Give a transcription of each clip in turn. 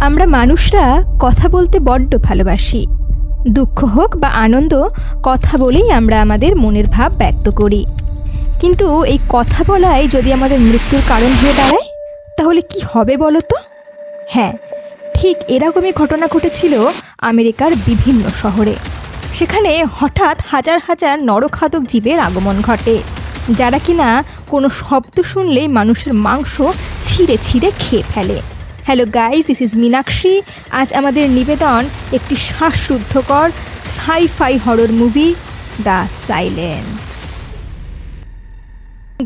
আমরা মানুষরা কথা বলতে বড্ড ভালোবাসি। দুঃখ হোক বা আনন্দ, কথা বলেই আমরা আমাদের মনের ভাব ব্যক্ত করি। কিন্তু এই কথা বলাই যদি আমাদের মৃত্যুর কারণ হয়ে দাঁড়ায়, তাহলে কি হবে বলো তো? হ্যাঁ, ঠিক এরকমই ঘটনা ঘটেছিল আমেরিকার বিভিন্ন শহরে। সেখানে হঠাৎ হাজার হাজার নরখাদক জীবের আগমন ঘটে, যারা কিনা কোনো শব্দ শুনলেই মানুষের মাংস ছিঁড়ে ছিঁড়ে খেয়ে ফেলে। Hello guys, this is Meenakshi. আজ আমাদের নিবেদন একটি শ্বাসরুদ্ধকর sci-fi horror movie, the silence.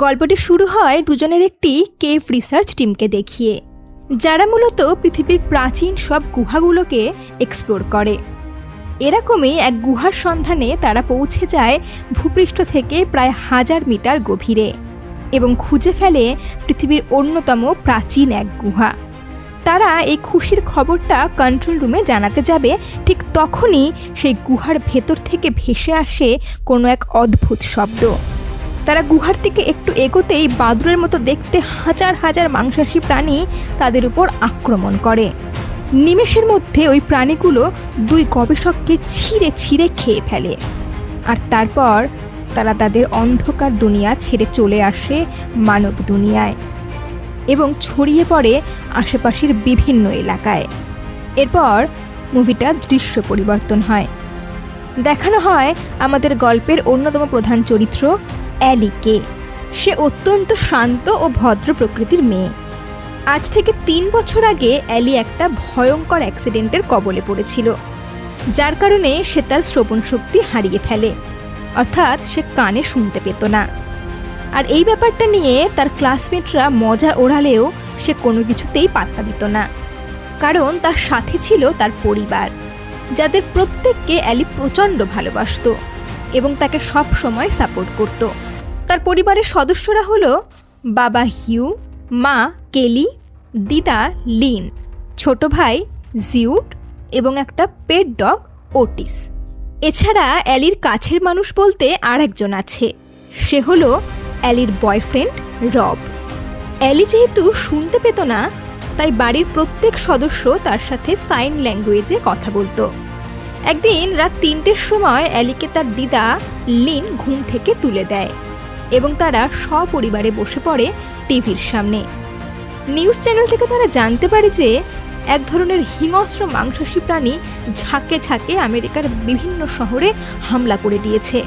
গল্পটি শুরু হয় দুজনের একটি কেভ রিসার্চ টিমকে দেখিয়ে, যারা মূলত পৃথিবীর প্রাচীন সব গুহাগুলোকে এক্সপ্লোর করে। এরকমই এক গুহার সন্ধানে তারা পৌঁছে যায় ভূপৃষ্ঠ থেকে প্রায় 1000 মিটার গভীরে এবং খুঁজে ফেলে পৃথিবীর অন্যতম প্রাচীন এক গুহা। তারা এই খুশির খবরটা কন্ট্রোল রুমে জানাতে যাবে, ঠিক তখনই সেই গুহার ভেতর থেকে ভেসে আসে কোনো এক অদ্ভুত শব্দ। তারা গুহার থেকে একটু এগোতেই বাদুড়ের মতো দেখতে হাজার হাজার মাংসাশী প্রাণী তাদের উপর আক্রমণ করে। নিমেষের মধ্যে ওই প্রাণীগুলো দুই গবেষককে ছিঁড়ে ছিঁড়ে খেয়ে ফেলে। আর তারপর তারা তাদের অন্ধকার দুনিয়া ছেড়ে চলে আসে মানব দুনিয়ায় এবং ছড়িয়ে পড়ে আশেপাশের বিভিন্ন এলাকায়। এরপর মুভিটার দৃশ্য পরিবর্তন হয়। দেখানো হয় আমাদের গল্পের অন্যতম প্রধান চরিত্র অ্যালিকে। সে অত্যন্ত শান্ত ও ভদ্র প্রকৃতির মেয়ে। আজ থেকে 3 বছর আগে অ্যালি একটা ভয়ঙ্কর অ্যাক্সিডেন্টের কবলে পড়েছিল, যার কারণে সে তার শ্রবণ শক্তি হারিয়ে ফেলে, অর্থাৎ সে কানে শুনতে পেত না। আর এই ব্যাপারটা নিয়ে তার ক্লাসমেটরা মজা ওড়ালেও সে কোনো কিছুতেই পাত্তা দিত না, কারণ তার সাথে ছিল তার পরিবার, যাদের প্রত্যেককে অ্যালি প্রচণ্ড ভালোবাসত এবং তাকে সব সময় সাপোর্ট করত। তার পরিবারের সদস্যরা হলো বাবা হিউ, মা কেলি, দিদা লিন, ছোট ভাই জিউট এবং একটা পেট ডগ ওটিস। এছাড়া অ্যালির কাছের মানুষ বলতে আর একজন আছে, সে হলো অ্যালির বয়ফ্রেন্ড রব। অ্যালি যেহেতু শুনতে পেত না, তাই বাড়ির প্রত্যেক সদস্য তার সাথে সাইন ল্যাঙ্গুয়েজে কথা বলতো। একদিন রাত 3টের সময় অ্যালিকে তার দিদা লিন ঘুম থেকে তুলে দেয় এবং তারা সপরিবারে বসে পড়ে টিভির সামনে। নিউজ চ্যানেল থেকে তারা জানতে পারে যে এক ধরনের হিংস্র মাংসাশী প্রাণী ঝাঁকে ঝাঁকে আমেরিকার বিভিন্ন শহরে হামলা করে দিয়েছে।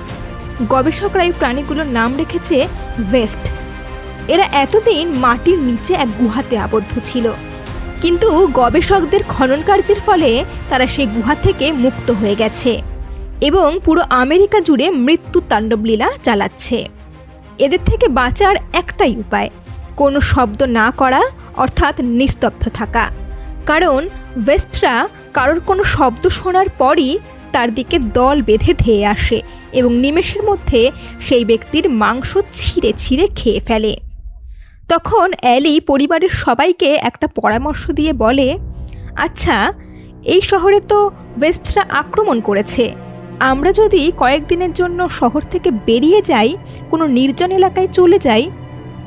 গবেষকরা এই প্রাণীগুলোর নাম রেখেছে ওয়েস্ট। এরা এতদিন মাটির নিচে এক গুহাতে আবদ্ধ ছিল, কিন্তু গবেষকদের খনন কার্যের ফলে তারা সেই গুহা থেকে মুক্ত হয়ে গেছে এবং পুরো আমেরিকা জুড়ে মৃত্যু তাণ্ডবলীলা চালাচ্ছে। এদের থেকে বাঁচার একটাই উপায়, কোনো শব্দ না করা, অর্থাৎ নিস্তব্ধ থাকা। কারণ ওয়েস্টরা কারোর কোনো শব্দ শোনার পরই তার দিকে দল বেঁধে ধেয়ে আসে এবং নিমেষের মধ্যে সেই ব্যক্তির মাংস ছিঁড়ে ছিঁড়ে খেয়ে ফেলে। তখন অ্যালি পরিবারের সবাইকে একটা পরামর্শ দিয়ে বলে, আচ্ছা, এই শহরে তো ওয়েস্টরা আক্রমণ করেছে, আমরা যদি কয়েকদিনের জন্য শহর থেকে বেরিয়ে যাই, কোনো নির্জন এলাকায় চলে যাই,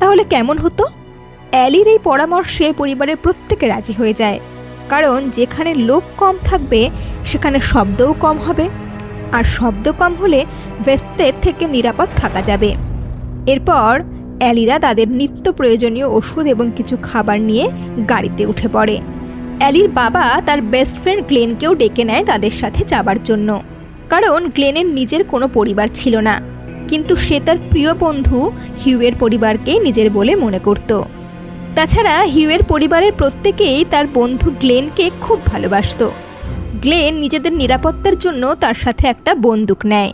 তাহলে কেমন হতো? অ্যালির এই পরামর্শে পরিবারের প্রত্যেকে রাজি হয়ে যায়, কারণ যেখানে লোক কম থাকবে সেখানে শব্দও কম হবে, আর শব্দ কম হলে ওয়েস্টদের থেকে নিরাপদ থাকা যাবে। এরপর অ্যালিরা তাদের নিত্য প্রয়োজনীয় ওষুধ এবং কিছু খাবার নিয়ে গাড়িতে উঠে পড়ে। অ্যালির বাবা তার বেস্ট ফ্রেন্ড গ্লেনকেও ডেকে নেয় তাদের সাথে যাবার জন্য, কারণ গ্লেনের নিজের কোনো পরিবার ছিল না, কিন্তু সে তার প্রিয় বন্ধু হিউয়ের পরিবারকে নিজের বলে মনে করত। তাছাড়া হিউয়ের পরিবারের প্রত্যেকেই তার বন্ধু গ্লেনকে খুব ভালোবাসত। গ্লেন নিজেদের নিরাপত্তার জন্য তার সাথে একটা বন্দুক নেয়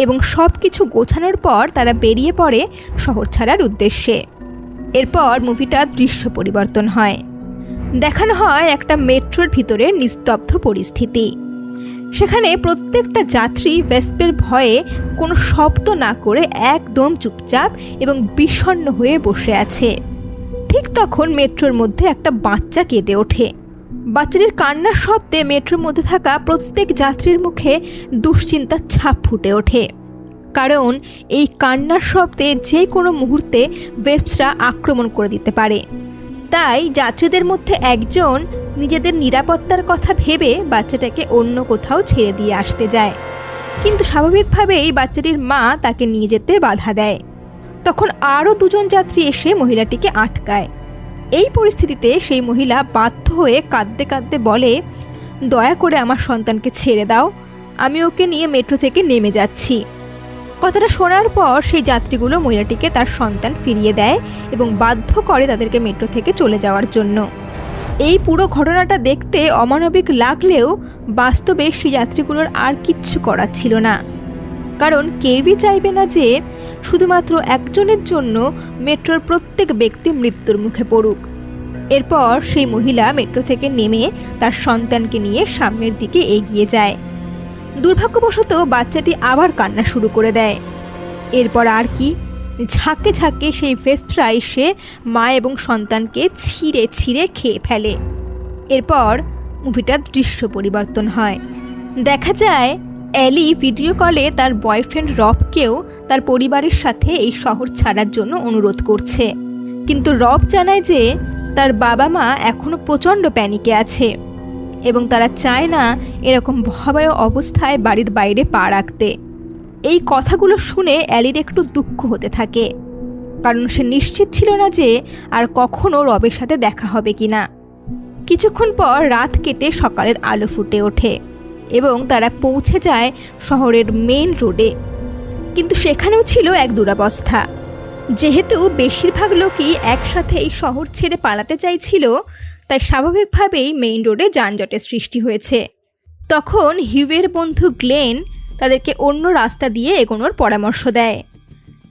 এবং সব কিছু গোছানোর পর তারা বেরিয়ে পড়ে শহর ছাড়ার উদ্দেশ্যে। এরপর মুভিটার দৃশ্য পরিবর্তন হয়। দেখানো হয় একটা মেট্রোর ভিতরে নিস্তব্ধ পরিস্থিতি। সেখানে প্রত্যেকটা যাত্রী ওয়েস্পের ভয়ে কোনো শব্দ না করে একদম চুপচাপ এবং বিষণ্ণ হয়ে বসে আছে। ঠিক তখন মেট্রোর মধ্যে একটা বাচ্চা কেঁদে ওঠে। বাচ্চাটির কান্নার শব্দে মেট্রোর মধ্যে থাকা প্রত্যেক যাত্রীর মুখে দুশ্চিন্তার ছাপ ফুটে ওঠে, কারণ এই কান্নার শব্দে যে কোনো মুহূর্তে ওয়েস্পরা আক্রমণ করে দিতে পারে। তাই যাত্রীদের মধ্যে একজন নিজেদের নিরাপত্তার কথা ভেবে বাচ্চাটাকে অন্য কোথাও ছেড়ে দিয়ে আসতে যায়, কিন্তু স্বাভাবিকভাবেই বাচ্চাটির মা তাকে নিয়ে যেতে বাধা দেয়। তখন আরও দুজন যাত্রী এসে মহিলাটিকে আটকায়। এই পরিস্থিতিতে সেই মহিলা বাধ্য হয়ে কাঁদতে কাঁদতে বলে, দয়া করে আমার সন্তানকে ছেড়ে দাও, আমি ওকে নিয়ে মেট্রো থেকে নেমে যাচ্ছি। কথাটা শোনার পর সেই যাত্রীগুলো মহিলাটিকে তার সন্তান ফিরিয়ে দেয় এবং বাধ্য করে তাদেরকে মেট্রো থেকে চলে যাওয়ার জন্য। এই পুরো ঘটনাটা দেখতে অমানবিক লাগলেও বাস্তবে সেই যাত্রীগুলোর আর কিচ্ছু করার ছিল না, কারণ কেউই চাইবে না যে শুধুমাত্র একজনের জন্য মেট্রোর প্রত্যেক ব্যক্তি মৃত্যুর মুখে পড়ুক। এরপর সেই মহিলা মেট্রো থেকে নেমে তার সন্তানকে নিয়ে সামনের দিকে এগিয়ে যায়। দুর্ভাগ্যবশত বাচ্চাটি আবার কান্না শুরু করে দেয়। এরপর আর কি, ঝাঁকে ঝাঁকে সেই ভেস্পরা এসে মা এবং সন্তানকে ছিঁড়ে ছিঁড়ে খেয়ে ফেলে। এরপর মুভিটার দৃশ্য পরিবর্তন হয়। দেখা যায় অ্যালি ভিডিও কলে তার বয়ফ্রেন্ড রবকেও তার পরিবারের সাথে এই শহর ছাড়ার জন্য অনুরোধ করছে, কিন্তু রব জানায় যে তার বাবা মা এখনও প্রচণ্ড প্যানিকে আছে এবং তারা চায় না এরকম ভয়াবহ অবস্থায় বাড়ির বাইরে পা রাখতে। এই কথাগুলো শুনে অ্যালির একটু দুঃখ হতে থাকে, কারণ সে নিশ্চিত ছিল না যে আর কখনও রবের সাথে দেখা হবে কিনা। কিছুক্ষণ পর রাত কেটে সকালের আলো ফুটে ওঠে এবং তারা পৌঁছে যায় শহরের মেইন রোডে। কিন্তু সেখানেও ছিল এক দুরবস্থা। যেহেতু বেশিরভাগ লোকই একসাথে এই শহর ছেড়ে পালাতে চাইছিল, তাই স্বাভাবিকভাবেই মেইন রোডে যানজটের সৃষ্টি হয়েছে। তখন হিউয়ের বন্ধু গ্লেন তাদেরকে অন্য রাস্তা দিয়ে এগোনোর পরামর্শ দেয়।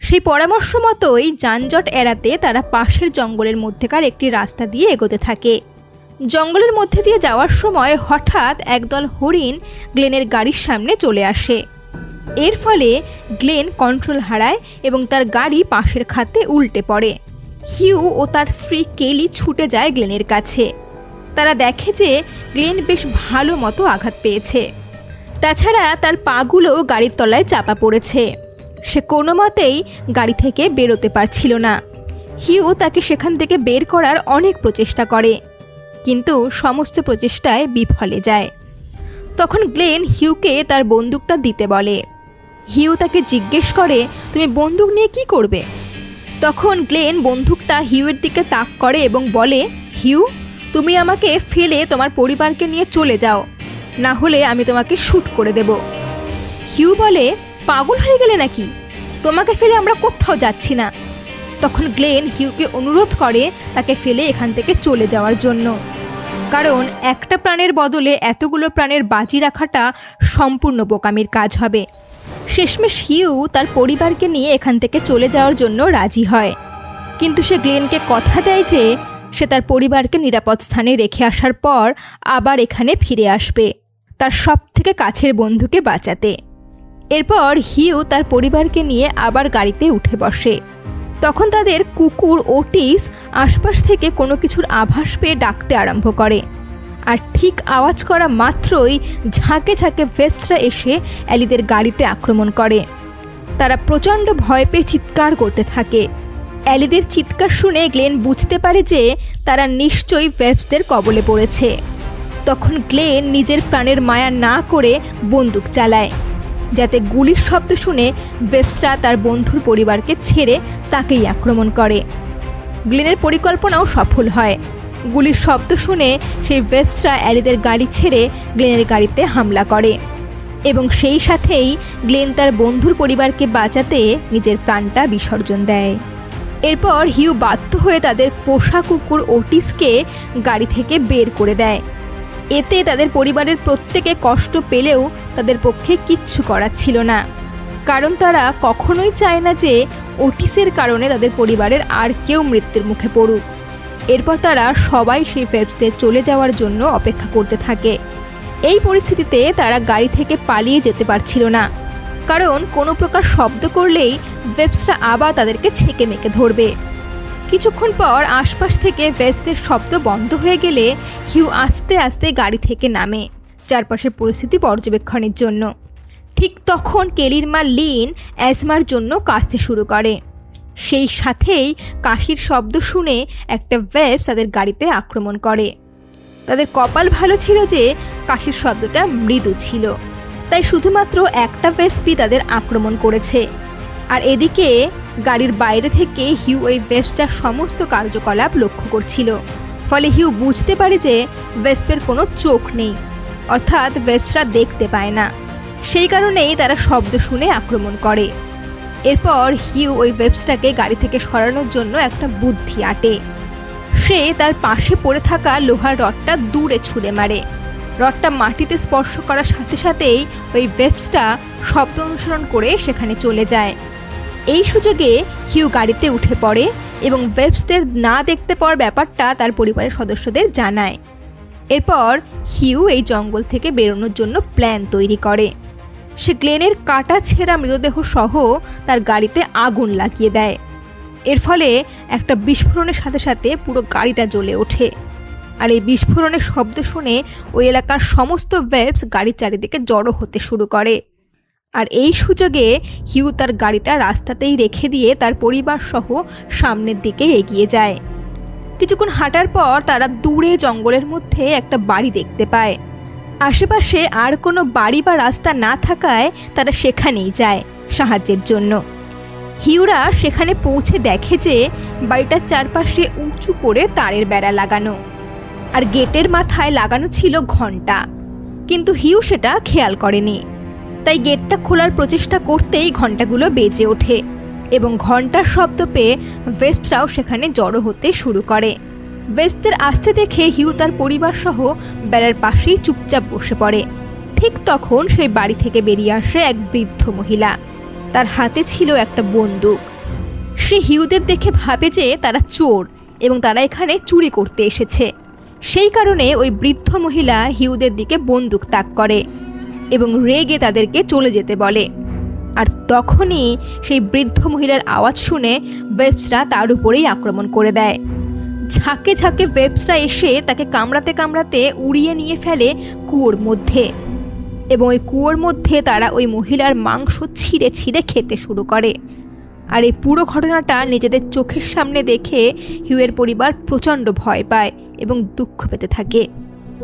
সেই পরামর্শ মতোই যানজট এড়াতে তারা পাশের জঙ্গলের মধ্যেকার একটি রাস্তা দিয়ে এগোতে থাকে। জঙ্গলের মধ্যে দিয়ে যাওয়ার সময় হঠাৎ একদল হরিণ গ্লেনের গাড়ির সামনে চলে আসে। এর ফলে গ্লেন কন্ট্রোল হারায় এবং তার গাড়ি পাশের খাতে উল্টে পড়ে। হিউ ও তার স্ত্রী কেলি ছুটে যায় গ্লেনের কাছে। তারা দেখে যে গ্লেন বেশ ভালো মতো আঘাত পেয়েছে, তাছাড়া তার পাগুলো গাড়ির তলায় চাপা পড়েছে। সে কোনো মতেই গাড়ি থেকে বেরোতে পারছিল না। হিউ তাকে সেখান থেকে বের করার অনেক প্রচেষ্টা করে, কিন্তু সমস্ত প্রচেষ্টায় বিফলে যায়। তখন গ্লেন হিউকে তার বন্দুকটা দিতে বলে। হিউ তাকে জিজ্ঞেস করে, তুমি বন্দুক নিয়ে কি করবে? তখন গ্লেন বন্দুকটা হিউয়ের দিকে তাক করে এবং বলে, হিউ, তুমি আমাকে ফেলে তোমার পরিবারকে নিয়ে চলে যাও, না হলে আমি তোমাকে শ্যুট করে দেব। হিউ বলে, পাগল হয়ে গেলে নাকি? তোমাকে ফেলে আমরা কোথাও যাচ্ছি না। তখন গ্লেন হিউকে অনুরোধ করে তাকে ফেলে এখান থেকে চলে যাওয়ার জন্য, কারণ একটা প্রাণের বদলে এতগুলো প্রাণের বাজি রাখাটা সম্পূর্ণ বোকামির কাজ হবে। শেষমেশ হিউ তার পরিবারকে নিয়ে এখান থেকে চলে যাওয়ার জন্য রাজি হয়, কিন্তু সে গ্লেনকে কথা দেয় যে সে তার পরিবারকে নিরাপদ স্থানে রেখে আসার পর আবার এখানে ফিরে আসবে তার সবথেকে কাছের বন্ধুকে বাঁচাতে। এরপর হিউ তার পরিবারকে নিয়ে আবার গাড়িতে উঠে বসে। তখন তাদের কুকুর ওটিস আশপাশ থেকে কোনো কিছুর আভাস পেয়ে ডাকতে আরম্ভ করে, আর ঠিক আওয়াজ করা মাত্রই ঝাঁকে ঝাঁকে ভেস্পরা এসে অ্যালিদের গাড়িতে আক্রমণ করে। তারা প্রচণ্ড ভয় পেয়ে চিৎকার করতে থাকে। অ্যালিদের চিৎকার শুনে গ্লেন বুঝতে পারে যে তারা নিশ্চয়ই ভেস্পদের কবলে পড়েছে। তখন গ্লেন নিজের প্রাণের মায়া না করে বন্দুক চালায়, যাতে গুলির শব্দ শুনে ভেস্পরা তার বন্ধুর পরিবারকে ছেড়ে তাকেই আক্রমণ করে। গ্লেনের পরিকল্পনাও সফল হয়। গুলির শব্দ শুনে সেই ভেস্পরা অ্যালিদের গাড়ি ছেড়ে গ্লেনের গাড়িতে হামলা করে এবং সেই সাথেই গ্লেন তার বন্ধুর পরিবারকে বাঁচাতে নিজের প্রাণটা বিসর্জন দেয়। এরপর হিউ বাধ্য হয়ে তাদের পোষা কুকুর ওটিসকে গাড়ি থেকে বের করে দেয়। এতে তাদের পরিবারের প্রত্যেকে কষ্ট পেলেও তাদের পক্ষে কিচ্ছু করার ছিল না, কারণ তারা কখনোই চায় না যে ওটিসের কারণে তাদের পরিবারের আর কেউ মৃত্যুর মুখে পড়ুক। এরপর তারা সবাই সেই ভেস্পদের চলে যাওয়ার জন্য অপেক্ষা করতে থাকে। এই পরিস্থিতিতে তারা গাড়ি থেকে পালিয়ে যেতে পারছিল না, কারণ কোনো প্রকার শব্দ করলেই ভেস্পরা আবার তাদেরকে ছেঁকে মেকে ধরবে। কিছুক্ষণ পর আশপাশ থেকে ভেস্পদের শব্দ বন্ধ হয়ে গেলে হিউ আস্তে আস্তে গাড়ি থেকে নামে চারপাশের পরিস্থিতি পর্যবেক্ষণের জন্য। ঠিক তখন কেলির মা লিন অ্যাজমার জন্য কাঁদতে শুরু করে। সেই সাথেই কাশির শব্দ শুনে একটা ভেপস তাদের গাড়িতে আক্রমণ করে। তাদের কপাল ভালো ছিল যে কাশির শব্দটা মৃদু ছিল, তাই শুধুমাত্র একটা ভেস্পই তাদের আক্রমণ করেছে। আর এদিকে গাড়ির বাইরে থেকে হিউ ওই ভেস্পটার সমস্ত কার্যকলাপ লক্ষ্য করছিল। ফলে হিউ বুঝতে পারে যে ভেস্পের কোনো চোখ নেই, অর্থাৎ ভেস্পরা দেখতে পায় না। সেই কারণেই তারা শব্দ শুনে আক্রমণ করে। এরপর হিউ ওই ভেস্পটাকে গাড়ি থেকে সরানোর জন্য একটা বুদ্ধি আঁটে। সে তার পাশে পড়ে থাকা লোহার রডটা দূরে ছুঁড়ে মারে। রডটা মাটিতে স্পর্শ করার সাথে সাথেই ওই ভেস্পটা শব্দ অনুসরণ করে সেখানে চলে যায়। এই সুযোগে হিউ গাড়িতে উঠে পড়ে এবং ভেস্পদের না দেখতে পাওয়ার ব্যাপারটা তার পরিবারের সদস্যদের জানায়। এরপর হিউ এই জঙ্গল থেকে বেরোনোর জন্য প্ল্যান তৈরি করে। সে গ্লেনের কাটা ছেঁড়া মৃতদেহ সহ তার গাড়িতে আগুন লাগিয়ে দেয়। এর ফলে একটা বিস্ফোরণের সাথে সাথে পুরো গাড়িটা জ্বলে ওঠে। আর এই বিস্ফোরণের শব্দ শুনে ওই এলাকার সমস্ত ভেপস গাড়ির চারিদিকে জড়ো হতে শুরু করে। আর এই সুযোগে হিউ তার গাড়িটা রাস্তাতেই রেখে দিয়ে তার পরিবার সহ সামনের দিকে এগিয়ে যায়। কিছুক্ষণ হাঁটার পর তারা দূরে জঙ্গলের মধ্যে একটা বাড়ি দেখতে পায়। আশেপাশে আর কোনো বাড়ি বা রাস্তা না থাকায় তারা সেখানেই যায় সাহায্যের জন্য। হিউরা সেখানে পৌঁছে দেখে যে বাড়িটার চারপাশে উঁচু করে তারের বেড়া লাগানো, আর গেটের মাথায় লাগানো ছিল ঘণ্টা। কিন্তু হিউ সেটা খেয়াল করেনি, তাই গেটটা খোলার প্রচেষ্টা করতেই ঘণ্টাগুলো বেজে ওঠে এবং ঘণ্টার শব্দ পেয়ে ভেস্পরাও সেখানে জড়ো হতে শুরু করে। ভেস্পদের আসতে দেখে হিউ তার পরিবার সহ বেড়ার পাশেই চুপচাপ বসে পড়ে। ঠিক তখন সেই বাড়ি থেকে বেরিয়ে আসে এক বৃদ্ধ মহিলা। তার হাতে ছিল একটা বন্দুক। সে হিউদের দেখে ভাবে যে তারা চোর এবং তারা এখানে চুরি করতে এসেছে। সেই কারণে ওই বৃদ্ধ মহিলা হিউদের দিকে বন্দুক তাক করে এবং রেগে তাদেরকে চলে যেতে বলে। আর তখনই সেই বৃদ্ধ মহিলার আওয়াজ শুনে ভেপসরা তার উপরেই আক্রমণ করে দেয়। ঝাঁকে ঝাঁকে ভেপসরা এসে তাকে কামড়াতে কামড়াতে উড়িয়ে নিয়ে ফেলে কুয়োর মধ্যে এবং ওই কুয়োর মধ্যে তারা ওই মহিলার মাংস ছিঁড়ে ছিঁড়ে খেতে শুরু করে। আর এই পুরো ঘটনাটা নিজেদের চোখের সামনে দেখে হিউয়ের পরিবার প্রচণ্ড ভয় পায় এবং দুঃখ পেতে থাকে,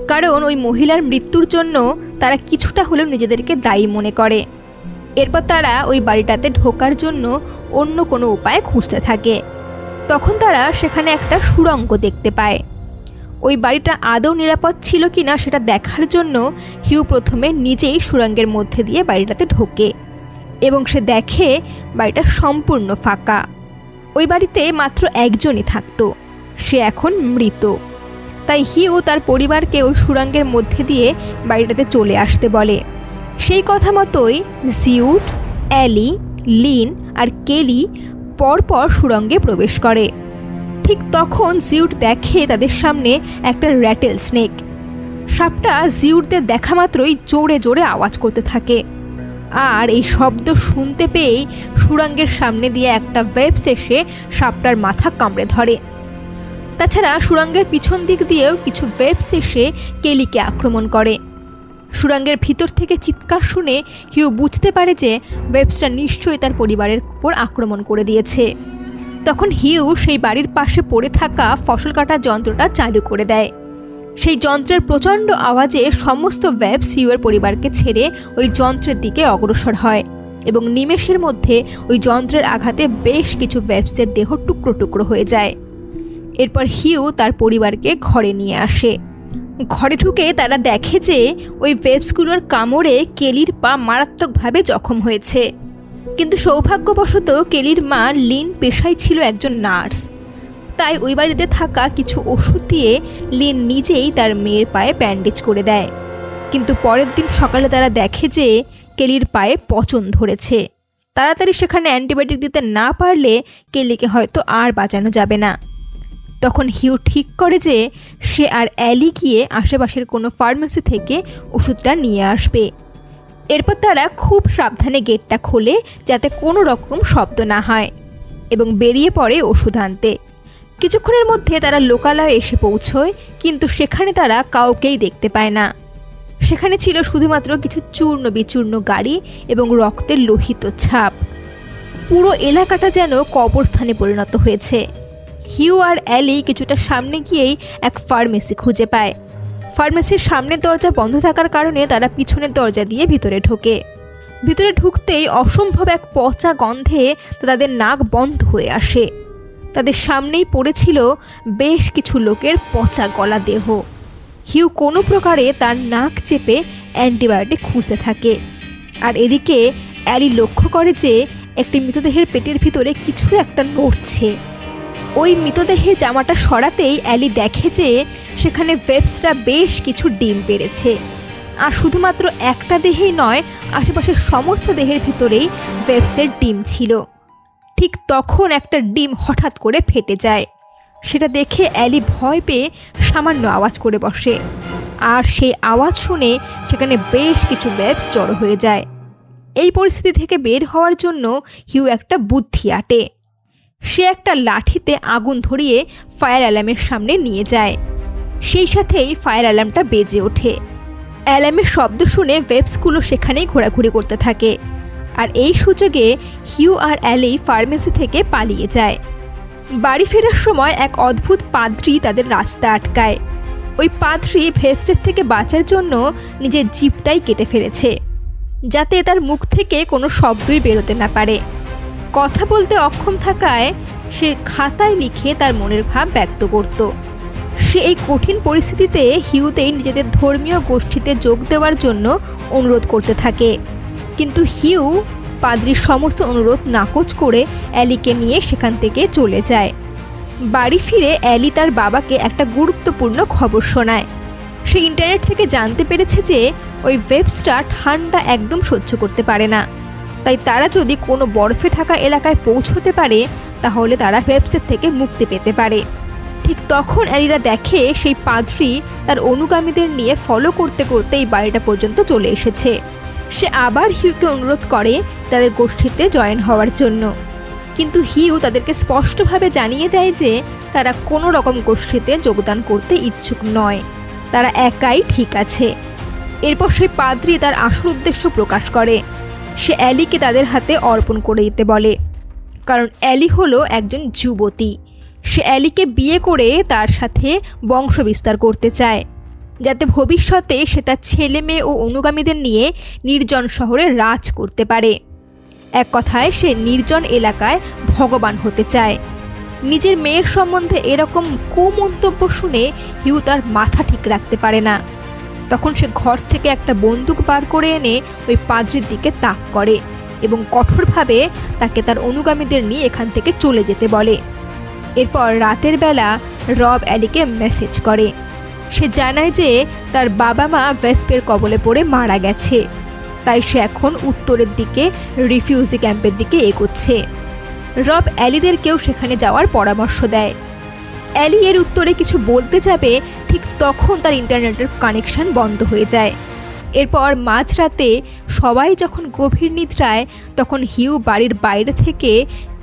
কারণ ওই মহিলার মৃত্যুর জন্য তারা কিছুটা হলেও নিজেদেরকে দায়ী মনে করে। এরপর তারা ওই বাড়িটাতে ঢোকার জন্য অন্য কোনো উপায় খুঁজতে থাকে। তখন তারা সেখানে একটা সুড়ঙ্গ দেখতে পায়। ওই বাড়িটা আদৌ নিরাপদ ছিল কিনা সেটা দেখার জন্য হিউ প্রথমে নিজেই সুড়ঙ্গের মধ্যে দিয়ে বাড়িটাতে ঢোকে এবং সে দেখে বাড়িটা সম্পূর্ণ ফাঁকা। ওই বাড়িতে মাত্র একজনই থাকতো, সে এখন মৃত। তাই হিউ তার পরিবারকে ওই সুড়ঙ্গের মধ্যে দিয়ে বাড়িটাতে চলে আসতে বলে। সেই কথা মতোই জিউট, অ্যালি, লিন আর কেলি পরপর সুড়ঙ্গে প্রবেশ করে। ঠিক তখন জিউট দেখে তাদের সামনে একটা র্যাটেল স্নেক। সাপটা জিউটদের দেখা মাত্রই জোরে জোরে আওয়াজ করতে থাকে, আর এই শব্দ শুনতে পেয়েই সুড়ঙ্গের সামনে দিয়ে একটা ভেপস এসে সাপটার মাথা কামড়ে ধরে। তাছাড়া সুড়ঙ্গের পিছন দিক দিয়েও কিছু ভেপস এসে কেলিকে আক্রমণ করে। সুড়ঙ্গের ভিতর থেকে চিৎকার শুনে হিউ বুঝতে পারে যে ভেপসটা নিশ্চয়ই তার পরিবারের উপর আক্রমণ করে দিয়েছে। তখন হিউ সেই বাড়ির পাশে পড়ে থাকা ফসল কাটার যন্ত্রটা চালু করে দেয়। সেই যন্ত্রের প্রচণ্ড আওয়াজে সমস্ত ভেপস হিউয়ের পরিবারকে ছেড়ে ওই যন্ত্রের দিকে অগ্রসর হয় এবং নিমেষের মধ্যে ওই যন্ত্রের আঘাতে বেশ কিছু ভেপসের দেহ টুকরো টুকরো হয়ে যায়। এরপর হিউ তার পরিবারকে ঘরে নিয়ে আসে। ঘরে ঢুকে তারা দেখে যে ওই ভেপসগুলোর কামড়ে কেলির পা মারাত্মকভাবে জখম হয়েছে। কিন্তু সৌভাগ্যবশত কেলির মা লিন পেশায় ছিল একজন নার্স, তাই ওই বাড়িতে থাকা কিছু ওষুধ দিয়ে লিন নিজেই তার মেয়ের পায়ে ব্যান্ডেজ করে দেয়। কিন্তু পরের দিন সকালে তারা দেখে যে কেলির পায়ে পচন ধরেছে। তাড়াতাড়ি সেখানে অ্যান্টিবায়োটিক দিতে না পারলে কেলিকে হয়তো আর বাঁচানো যাবে না। তখন হিউ ঠিক করে যে সে আর অ্যালি গিয়ে আশেপাশের কোনো ফার্মেসি থেকে ওষুধটা নিয়ে আসবে। এরপর তারা খুব সাবধানে গেটটা খোলে যাতে কোনো রকম শব্দ না হয় এবং বেরিয়ে পড়ে ওষুধ আনতে। কিছুক্ষণের মধ্যে তারা লোকালয়ে এসে পৌঁছয়, কিন্তু সেখানে তারা কাউকেই দেখতে পায় না। সেখানে ছিল শুধুমাত্র কিছু চূর্ণ বিচূর্ণ গাড়ি এবং রক্তের লোহিত ছাপ। পুরো এলাকাটা যেন কবরস্থানে পরিণত হয়েছে। হিউ আর অ্যালি কিছুটা সামনে গিয়েই এক ফার্মেসি খুঁজে পায়। ফার্মেসির সামনের দরজা বন্ধ থাকার কারণে তারা পিছনের দরজা দিয়ে ভিতরে ঢোকে। ভিতরে ঢুকতেই অসম্ভব এক পচা গন্ধে তাদের নাক বন্ধ হয়ে আসে। তাদের সামনেই পড়েছিল বেশ কিছু লোকের পচা গলা দেহ। হিউ কোনো প্রকারে তার নাক চেপে অ্যান্টিবায়োটিক খুঁজতে থাকে। আর এদিকে অ্যালি লক্ষ্য করে যে একটি মৃতদেহের পেটের ভিতরে কিছু একটা নড়ছে। ওই মৃতদেহের জামাটা সরাতেই অ্যালি দেখে যে সেখানে ওয়েবসরা বেশ কিছু ডিম পেড়েছে। আর শুধুমাত্র একটা দেহেই নয়, আশেপাশের সমস্ত দেহের ভিতরেই ওয়েবসের ডিম ছিল। ঠিক তখন একটা ডিম হঠাৎ করে ফেটে যায়। সেটা দেখে অ্যালি ভয় পেয়ে সামান্য আওয়াজ করে বসে। আর সেই আওয়াজ শুনে সেখানে বেশ কিছু ওয়েবস জড়ো হয়ে যায়। এই পরিস্থিতি থেকে বের হওয়ার জন্য হিউ একটা বুদ্ধি আঁটে। সে একটা লাঠিতে আগুন ধরিয়ে ফায়ার অ্যালার্মের সামনে নিয়ে যায়। সেই সাথেই ফায়ার অ্যালার্মটা বেজে ওঠে। অ্যালার্মের শব্দ শুনে ওয়েবসগুলো সেখানেই ঘোরাঘুরি করতে থাকে। আর এই সুযোগে হিউ আর অ্যালি ফার্মেসি থেকে পালিয়ে যায়। বাড়ি ফেরার সময় এক অদ্ভুত পাদ্রী তাদের রাস্তা আটকায়। ওই পাদ্রী ওয়েবসের থেকে বাঁচার জন্য নিজের জিভটাই কেটে ফেলেছে, যাতে তার মুখ থেকে কোনো শব্দই বেরোতে না পারে। কথা বলতে অক্ষম থাকায় সে খাতায় লিখে তার মনের ভাব ব্যক্ত করত। সে এই কঠিন পরিস্থিতিতে হিউতেই নিজেদের ধর্মীয় গোষ্ঠীতে যোগ দেওয়ার জন্য অনুরোধ করতে থাকে। কিন্তু হিউ পাদ্রীর সমস্ত অনুরোধ নাকচ করে অ্যালিকে নিয়ে সেখান থেকে চলে যায়। বাড়ি ফিরে অ্যালি তার বাবাকে একটা গুরুত্বপূর্ণ খবর শোনায়। সে ইন্টারনেট থেকে জানতে পেরেছে যে ওই ওয়েবসটা ঠান্ডা একদম সহ্য করতে পারে না। তাই তারা যদি কোনো বরফে থাকা এলাকায় পৌঁছতে পারে তাহলে তারা ওয়েবসের থেকে মুক্তি পেতে পারে। ঠিক তখন অ্যালিরা দেখে সেই পাদ্রী তার অনুগামীদের নিয়ে ফলো করতে করতে এই বাড়িটা পর্যন্ত চলে এসেছে। সে আবার হিউকে অনুরোধ করে তাদের গোষ্ঠীতে জয়েন হওয়ার জন্য, কিন্তু হিউ তাদেরকে স্পষ্টভাবে জানিয়ে দেয় যে তারা কোনো রকম গোষ্ঠীতে যোগদান করতে ইচ্ছুক নয়, তারা একাই ঠিক আছে। এরপর সেই পাদ্রী তার আসল উদ্দেশ্য প্রকাশ করে। সে অ্যালিকে তাদের হাতে অর্পণ করে দিতে বলে, কারণ অ্যালি হলো একজন যুবতী। সে অ্যালিকে বিয়ে করে তার সাথে বংশ বিস্তার করতে চায়, যাতে ভবিষ্যতে সে তার ছেলে মেয়ে ও অনুগামীদের নিয়ে নির্জন শহরে রাজ করতে পারে। এক কথায় সে নির্জন এলাকায় ভগবান হতে চায়। নিজের মেয়ের সম্বন্ধে এরকম কুমন্তব্য শুনে হিউ তার মাথা ঠিক রাখতে পারে না। তখন সে ঘর থেকে একটা বন্দুক বার করে এনে ওই পাদ্রীর দিকে তাক করে এবং কঠোরভাবে তাকে তার অনুগামীদের নিয়ে এখান থেকে চলে যেতে বলে। এরপর রাতের বেলা রব অ্যালিকে মেসেজ করে। সে জানায় যে তার বাবা মা ওয়েস্পের কবলে পড়ে মারা গেছে, তাই সে এখন উত্তরের দিকে রিফিউজি ক্যাম্পের দিকে এগোচ্ছে। রব অ্যালিদেরকেও সেখানে যাওয়ার পরামর্শ দেয়। অ্যালি এর উত্তরে কিছু বলতে যাবে, ঠিক তখন তার ইন্টারনেটের কানেকশন বন্ধ হয়ে যায়। এরপর মাঝরাতে সবাই যখন গভীর নিদ্রায়, তখন হিউ বাড়ির বাইরে থেকে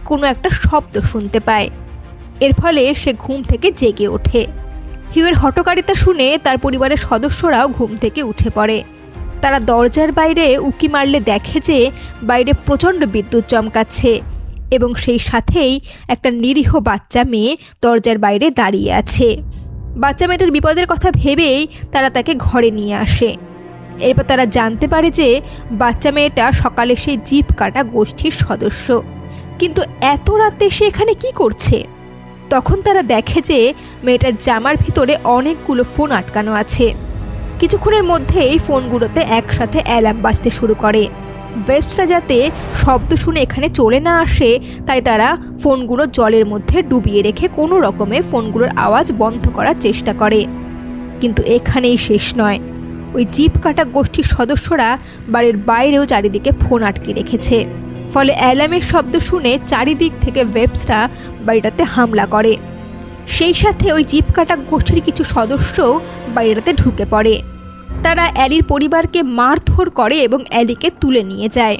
কোনো একটা শব্দ শুনতে পায়। এর ফলে সে ঘুম থেকে জেগে ওঠে। হিউয়ের হঠকারিতা শুনে তার পরিবারের সদস্যরাও ঘুম থেকে উঠে পড়ে। তারা দরজার বাইরে উঁকি মারলে দেখে যে বাইরে প্রচণ্ড বিদ্যুৎ চমকাচ্ছে এবং সেই সাথেই একটা নিরীহ বাচ্চা মেয়ে দরজার বাইরে দাঁড়িয়ে আছে। বাচ্চা মেয়েটার বিপদের কথা ভেবেই তারা তাকে ঘরে নিয়ে আসে। এরপর তারা জানতে পারে যে বাচ্চা মেয়েটা সকালে সেই জিপ কাটা গোষ্ঠীর সদস্য, কিন্তু এত রাতে সে এখানে কি করছে? তখন তারা দেখে যে মেয়েটার জামার ভিতরে অনেকগুলো ফোন আটকানো আছে। কিছুক্ষণের মধ্যেই ফোনগুলোতে একসাথে অ্যালার্ম বাজতে শুরু করে। ওয়েবসরা যাতে শব্দ শুনে এখানে চলে না আসে, তাই তারা ফোনগুলো জলের মধ্যে ডুবিয়ে রেখে কোনো রকমে ফোনগুলোর আওয়াজ বন্ধ করার চেষ্টা করে। কিন্তু এখানেই শেষ নয়, ওই জিপ কাটা গোষ্ঠীর সদস্যরা বাড়ির বাইরেও চারিদিকে ফোন আটকে রেখেছে। ফলে অ্যালার্মের শব্দ শুনে চারিদিক থেকে ওয়েবসরা বাড়িটাতে হামলা করে। সেই সাথে ওই জিপ কাটা গোষ্ঠীর কিছু সদস্যও বাড়িটাতে ঢুকে পড়ে। তারা অ্যালির পরিবারকে মারধর করে এবং অ্যালিকে তুলে নিয়ে যায়।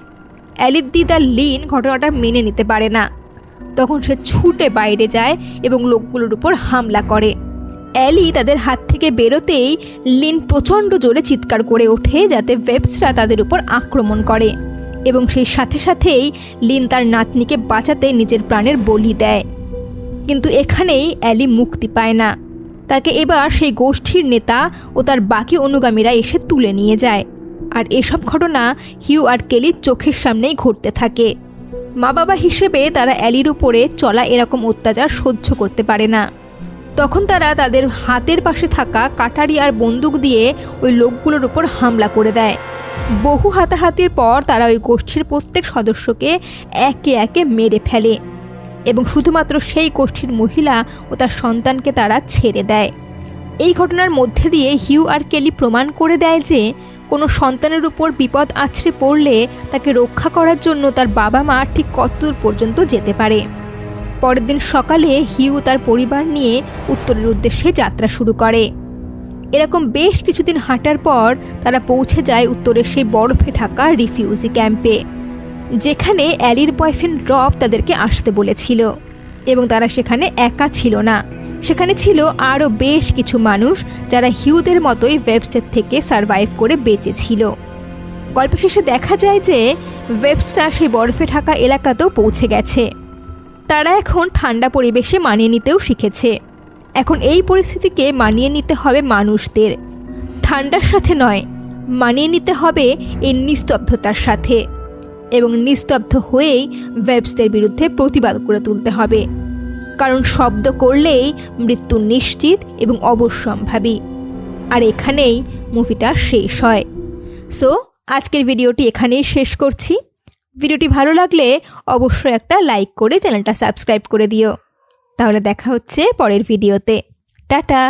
অ্যালির দিদা লিন ঘটনাটা মেনে নিতে পারে না। তখন সে ছুটে বাইরে যায় এবং লোকগুলোর উপর হামলা করে। অ্যালি তাদের হাত থেকে বেরোতেই লিন প্রচণ্ড জোরে চিৎকার করে ওঠে, যাতে ওয়েবসরা তাদের উপর আক্রমণ করে। এবং সেই সাথে সাথেই লিন তার নাতনিকে বাঁচাতে নিজের প্রাণের বলি দেয়। কিন্তু এখানেই অ্যালি মুক্তি পায় না। তাকে এবার সেই গোষ্ঠীর নেতা ও তার বাকি অনুগামীরা এসে তুলে নিয়ে যায়। আর এসব ঘটনা হিউ আর কেলির চোখের সামনেই ঘটতে থাকে। মা বাবা হিসেবে তারা অ্যালির উপরে চলা এরকম অত্যাচার সহ্য করতে পারে না। তখন তারা তাদের হাতের পাশে থাকা কাটারি আর বন্দুক দিয়ে ওই লোকগুলোর উপর হামলা করে দেয়। বহু হাতাহাতির পর তারা ওই গোষ্ঠীর প্রত্যেক সদস্যকে একে একে মেরে ফেলে এবং শুধুমাত্র সেই গোষ্ঠীর মহিলা ও তার সন্তানকে তারা ছেড়ে দেয়। এই ঘটনার মধ্যে দিয়ে হিউ আর কেলি প্রমাণ করে দেয় যে কোনো সন্তানের উপর বিপদ আছড়ে পড়লে তাকে রক্ষা করার জন্য তার বাবা মা ঠিক কতদূর পর্যন্ত যেতে পারে। পরের দিন সকালে হিউ তার পরিবার নিয়ে উত্তরের উদ্দেশ্যে যাত্রা শুরু করে। এরকম বেশ কিছুদিন হাঁটার পর তারা পৌঁছে যায় উত্তরের সেই বরফে ঢাকা রিফিউজি ক্যাম্পে, যেখানে অ্যালির বয়ফ্রেন্ড রব তাদেরকে আসতে বলেছিল। এবং তারা সেখানে একা ছিল না, সেখানে ছিল আরও বেশ কিছু মানুষ যারা হিউদের মতোই ওয়েবস্টার থেকে সারভাইভ করে বেঁচে ছিল। গল্প শেষে দেখা যায় যে ওয়েবস্টার সেই বরফে ঢাকা এলাকাতেও পৌঁছে গেছে। তারা এখন ঠান্ডা পরিবেশে মানিয়ে নিতেও শিখেছে। এখন এই পরিস্থিতিকে মানিয়ে নিতে হবে মানুষদের, ঠান্ডার সাথে নয়, মানিয়ে নিতে হবে এই নিস্তব্ধতার সাথে। এবং নিস্তব্ধ হয়েই ওয়েবসদের বিরুদ্ধে প্রতিবাদ করে তুলতে হবে, কারণ শব্দ করলেই মৃত্যু নিশ্চিত এবং অবশ্যম্ভাবী। আর এখানেই মুভিটা শেষ হয়। সো আজকের ভিডিওটি এখানেই শেষ করছি। ভিডিওটি ভালো লাগলে অবশ্যই একটা লাইক করে চ্যানেলটা সাবস্ক্রাইব করে দিও। তাহলে দেখা হচ্ছে পরের ভিডিওতে। টাটা।